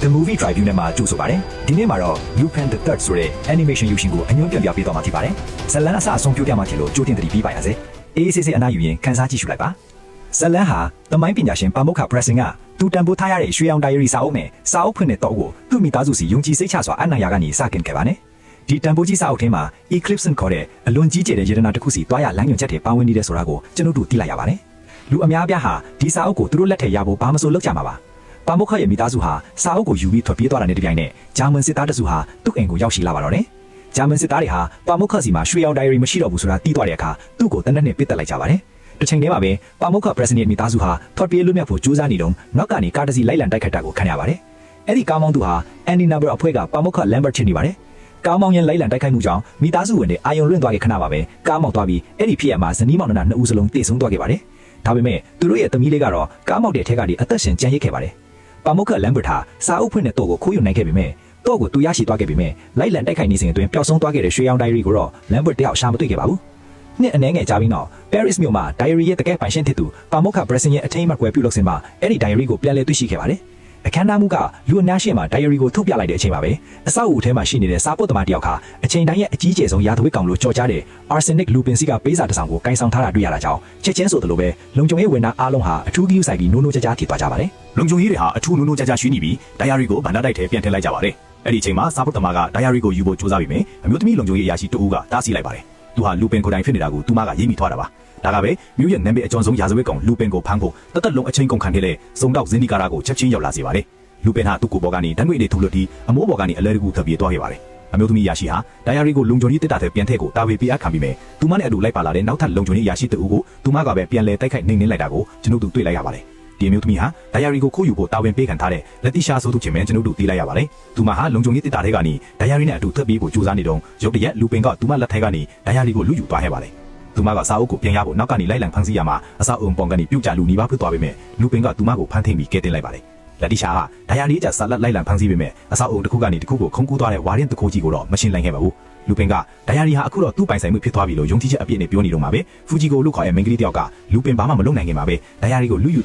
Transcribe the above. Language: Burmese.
The Movie Drive နဲ့မှာကြိုဆိုပါတယ်ဒီနေ့မှာတော့ Lupin the Third ဆိုတဲ့ animation ရုပ်ရှင်ကိုအညွှန်းပြပြပေးတော့မှာဖြစ်ပါတယ်ဇလန်းအစအဆုံးပြောပြမှာဖြစ်လို့ကြိုတင်သတိပေးပါရစေအေးဆေးဆေးအနားယူရင်ခန်းစားကြည့်ရှုလိုက်ပါဇလန်းဟာသမိုင်းပညာရှင်ပါမုခ Pressing ကသူတန်ဖိုးထားရတဲ့ရွှေအောင် diary စာအုပ်နဲ့စာအုပ်ဖွင့်တဲ့တော့ကိုသူ့မိသားစုစီယုံကြည်စိတ်ချစွာအနံ့ရာကနေစတင်ခဲ့ပါနဲ့ဒီတန်ဖိုးကြီးစာအုပ်ထဲမှာ Eclipse ခေါ်တဲ့အလွန်ကြီးကျယ်တဲ့ယတနာတစ်ခုစီတွားရလမ်းညွှန်ချက်တွေပါဝင်နေတဲ့ဆိုတာကိုကျွန်တော်တို့သိလိုက်ရပါတယ်လူအများအပြားဟာဒီစာအုပ်ကိုသူတို့လက်ထက်ရဖို့ဘာမှမဆိုလုပ်ကြမှာပါပါမုခရဲ့မိသားစုဟာစာအုပ်ကိုယူပြီးထွက်ပြေးသွားတာနဲ့တပြိုင်နက်ဂျာမန်စစ်သားတစုဟာသူ့အိမ်ကိုရောက်ရှိလာပါတော့တယ်ဂျာမန်စစ်သားတွေဟာပါမုခစီမှာရွှေအောင် diary မရှိတော့ဘူးဆိုတာသိသွားတဲ့အခါသူ့ကိုတနက်နဲ့ပစ်တက်လိုက်ကြပါတယ်တစ်ချိန်တည်းမှာပဲပါမုခ President မိသားစုဟာထွက်ပြေးလွတ်မြောက်ဖို့ကြိုးစားနေတော့နောက်ကနေကားတစ်စီးလိုက်လံတိုက်ခတ်တာကိုခံရပါတယ်အဲ့ဒီကားမောင်းသူဟာ Andy Number အဖွဲ့ကပါမုခ Lambert ဖြစ်နေပါတယ်ကားမောင်းရင်လိုက်လံတိုက်ခိုက်မှုကြောင့်မိသားစုဝင်တွေအာယုံလွင့်သွားခဲ့ခဏပါပဲကားမောက်သွားပြီးအဲ့ဒီဖြစ်ရမှာဇနီးမောင်နှံနှစ်ဦးစလုံးတေဆုံးသွားခဲ့ပါတယ်ဒါပေမဲ့သူတို့ရဲ့သမီးလေးကတော့ကားမောက်တဲ့ထက်ကနေအသက်ရှင်ကျန်ရစ်ခဲ့ပါတယ်ပါမုခ Lambert ဟာစာအုပ်ဖွင့်တဲ့တော့ကိုခိုးယူနိုင်ခဲ့ပေမဲ့တော့ကိုသူရရှိသွားခဲ့ပေမဲ့လိုက်လံတိုက်ခိုက်နေစဉ်အတွင်းပျောက်ဆုံးသွားခဲ့တဲ့ရွှေအောင် diary ကိုတော့ Lambert တယောက်ရှာမတွေ့ခဲ့ပါဘူးနှစ်အနည်းငယ်ကြာပြီးနောက် Paris မြို့မှာ diary ရဲ့တကယ်ပိုင်ရှင်ဖြစ်သူပါမုခ Pressing ရဲ့အထိမ်းအမှတ်ကွယ်ပြုလုပ်စဉ်မှာအဲ့ဒီ diary ကိုပြန်လည်တွေ့ရှိခဲ့ပါတယ်အခမ်းအနားမှုကလူအများရှေ့မှာ diary ကိုထုတ်ပြလိုက်တဲ့အချိန်မှာပဲအဆောက်အဦထဲမှာရှိနေတဲ့စာပုတ်သမားတယောက်ကအချိန်တိုင်းရဲ့အကြီးကျယ်ဆုံးရာသဝတ်ကောင်လို့ကြော်ကြားတဲ့ Arsenic Lupin စီကပေးစာတစ်စောင်ကိုကင်ဆောင်ထားတာတွေ့ရတာကြောင့်ချက်ချင်းဆိုသလိုပဲလုံခြုံရေးဝန်ထမ်းအားလုံးဟာအထူးဂရုစိုက်ပြီးနိုးနိုးကြားကြားဖြစ်သွားကြပါတယ်လုံခြုံရေးတွေဟာအထူးနိုးနိုးကြားကြားရှိနေပြီး diary ကိုဗန္ဒတိုက်ထဲပြန်ထည့်လိုက်ကြပါတယ်အဲ့ဒီအချိန်မှာစာပုတ်သမားက diary ကိုယူဖို့ကြိုးစားပြီးမြင်အမျိုးသမီးလုံခြုံရေးအရာရှိတဦးကတားဆီးလိုက်ပါတယ်သူဟာ Lupin ကိုယ်တိုင်ဖြစ်နေတာကိုသူမကရေးမိထွားတာပါဒါကပဲမြို့ရဲ့နာမည်အကျော်ဆုံးရာဇဝတ်ကောင် Lupin ကိုဖမ်းဖို့တသက်လုံးအချိန်ကုန်ခံခဲ့တဲ့စုံတောက်ဇင်းဒီကာရာကိုချက်ချင်းရောက်လာစေပါတယ်Lupin ဟာသူ့ကိုယ်ပေါ်ကနေဓာတ်ငွေ့တွေထုတ်လွှတ်ပြီးအမိုးပေါ်ကနေအလဲတကူထွက်ပြေးသွားခဲ့ပါတယ်အမျိုးသမီးရာရှိဟာ diary ကိုလုံခြုံရေးတစ်တာထဲပြန်ထည့်ကိုတာဝေပေးအပ်ခံပြီးမြဲသူမနဲ့အတူလိုက်ပါလာတဲ့နောက်ထပ်လုံခြုံရေးရာရှိတဦးကိုသူမကပဲပြန်လဲတိုက်ခိုက်နှိမ်နှင်းလိုက်တာကိုကျွန်ုပ်တို့တွေ့လိုက်ရပါတယ်ဒီအမျိုးသမီးဟာ diary ကိုခိုးယူဖို့တာဝန်ပေးခံထားတဲ့လက်တိရှာဆိုသူချင်းပဲကျွန်ုပ်တို့သိလိုက်ရပါတယ်သူမဟာလုံခြုံရေးတစ်တာထဲကနေ diary နဲ့အတူထွက်ပြေးဖို့ကြိုးစားနေတော့ရုတ်တရက် Lupin ကသူမလက်ထဲကနေ diary ကိုလူယူသွားခဲ့ပါတယ်သူမကစာအုပ်ကိုပြန်ရဖို့နောက်ကနေလိုက်လံဖမ်းဆီးရမှာအဆောက်အုံပေါ်ကနေပြုတ်ကျလူနီးပါးဖြစ်သွားပေမဲ့ Lupin ကသူမကိုဖမ်းထိန်ပြီးကဲတင်လိုက်ပါတယ်လက်တိရှာကdiary ကြဆာလက်လိုက်လံဖမ်းဆီးပေမဲ့အဆောက်အုံတစ်ခုကနေတစ်ခုကိုခုန်ကူးသွားတဲ့ဝါရင်တခိုးကြီးကိုတော့မရှင်းနိုင်ခဲ့ပါဘူးLupin က diary ဟာအခုတော့သူ့ပိုင်ဆိုင်မှုဖြစ်သွားပြီလို့ယုံကြည်ချက်အပြည့်နဲ့ပြောနေတော့မှာပဲဖူဂျီကိုလို့ခေါ်တဲ့မိန်းကလေးတယောက်က Lupin ဘာမှမလုပ်နိုင်ခင်မှာပဲ diary ကိုလူယူ